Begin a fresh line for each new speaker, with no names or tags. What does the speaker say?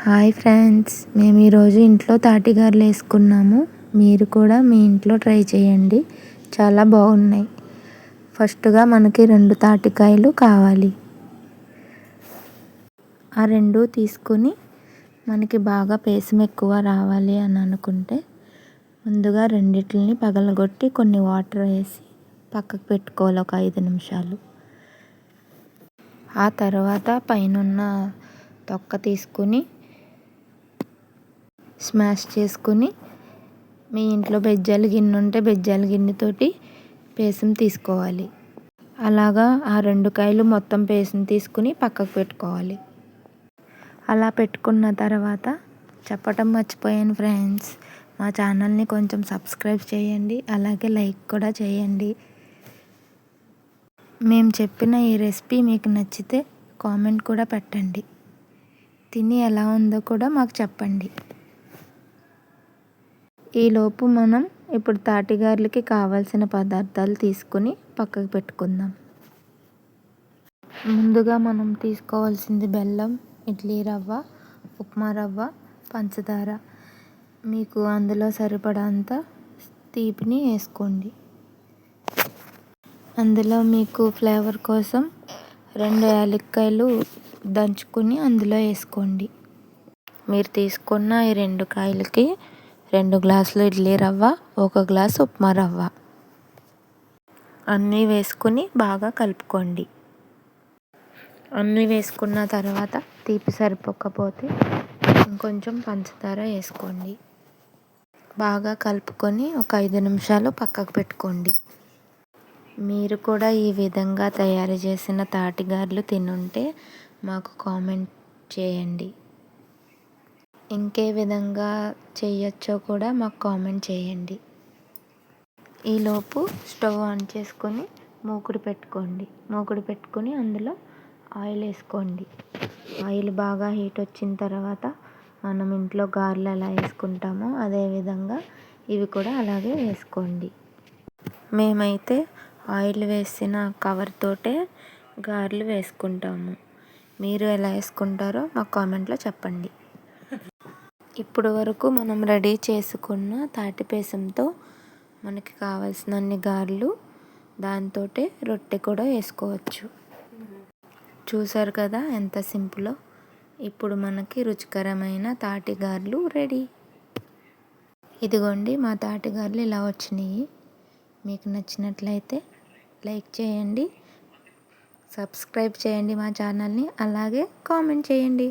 Hi friends, మేము ఈరోజు ఇంట్లో తాటిగారెలు వేసుకున్నాము. మీరు కూడా మీ ఇంట్లో ట్రై చేయండి, చాలా బాగున్నాయి. ఫస్ట్గా మనకి 2 తాటికాయలు కావాలి. ఆ 2 తీసుకుని మనకి బాగా పేసం ఎక్కువ రావాలి అని అనుకుంటే ముందుగా రెండిటిని పగలగొట్టి కొన్ని వాటర్ వేసి పక్కకు పెట్టుకోవాలి ఒక 5 నిమిషాలు. ఆ తర్వాత పైనున్న తొక్క తీసుకుని స్మాష్ చేసుకుని మీ ఇంట్లో బెజ్జాల గిన్నె ఉంటే బెజ్జాల గిన్నెతోటి పేసం తీసుకోవాలి. అలాగా ఆ 2 కాయలు మొత్తం పేసం తీసుకుని పక్కకు పెట్టుకోవాలి. అలా పెట్టుకున్న తర్వాత చెప్పటం మర్చిపోయాను ఫ్రెండ్స్, మా ఛానల్ని కొంచెం సబ్స్క్రైబ్ చేయండి, అలాగే లైక్ కూడా చేయండి. మేము చెప్పిన ఈ రెసిపీ మీకు నచ్చితే కామెంట్ కూడా పెట్టండి. తిని ఎలా ఉందో కూడా మాకు చెప్పండి. ఈలోపు మనం ఇప్పుడు తాటిగారెలకి కావాల్సిన పదార్థాలు తీసుకుని పక్కకు పెట్టుకుందాం. ముందుగా మనం తీసుకోవాల్సింది బెల్లం, ఇడ్లీ రవ్వ, ఉప్మా రవ్వ, పంచదార. మీకు అందులో సరిపడంత తీపిని వేసుకోండి. అందులో మీకు ఫ్లేవర్ కోసం 2 యాలక్కాయలు దంచుకుని అందులో వేసుకోండి. మీరు తీసుకున్న ఈ 2 కాయలకి 2 గ్లాసులు ఇడ్లీ రవ్వ, 1 గ్లాసు ఉప్మా రవ్వ అన్నీ వేసుకుని బాగా కలుపుకోండి. అన్నీ వేసుకున్న తర్వాత తీపి సరిపోకపోతే ఇంకొంచెం పంచదార వేసుకోండి. బాగా కలుపుకొని ఒక 5 నిమిషాలు పక్కకు పెట్టుకోండి. మీరు కూడా ఈ విధంగా తయారు చేసిన తాటిగారెలు తినుంటే మాకు కామెంట్ చేయండి. ఇంకే విధంగా చేయొచ్చో కూడా మాకు కామెంట్ చేయండి. ఈలోపు స్టవ్ ఆన్ చేసుకొని మూకుడు పెట్టుకొని అందులో ఆయిల్ వేసుకోండి. ఆయిల్ బాగా హీట్ వచ్చిన తర్వాత మనం ఇంట్లో గారెలు ఎలా వేసుకుంటామో అదేవిధంగా ఇవి కూడా అలాగే వేసుకోండి. మేమైతే ఆయిల్ వేసిన కవర్ తోటే గారెలు వేసుకుంటాము. మీరు ఎలా వేసుకుంటారో మాకు కామెంట్లో చెప్పండి. ఇప్పుడు వరకు మనం రెడీ చేసుకున్న తాటి పేసంతో మనకి కావాల్సినన్ని గారెలు, దాంతోటే రొట్టె కూడా వేసుకోవచ్చు. చూసారు కదా ఎంత సింపులో. ఇప్పుడు మనకి రుచికరమైన తాటిగారెలు రెడీ. ఇదిగోండి మా తాటిగారెలు ఇలా వచ్చినాయి. మీకు నచ్చినట్లయితే లైక్ చేయండి, సబ్స్క్రైబ్ చేయండి మా ఛానల్ని, అలాగే కామెంట్ చేయండి.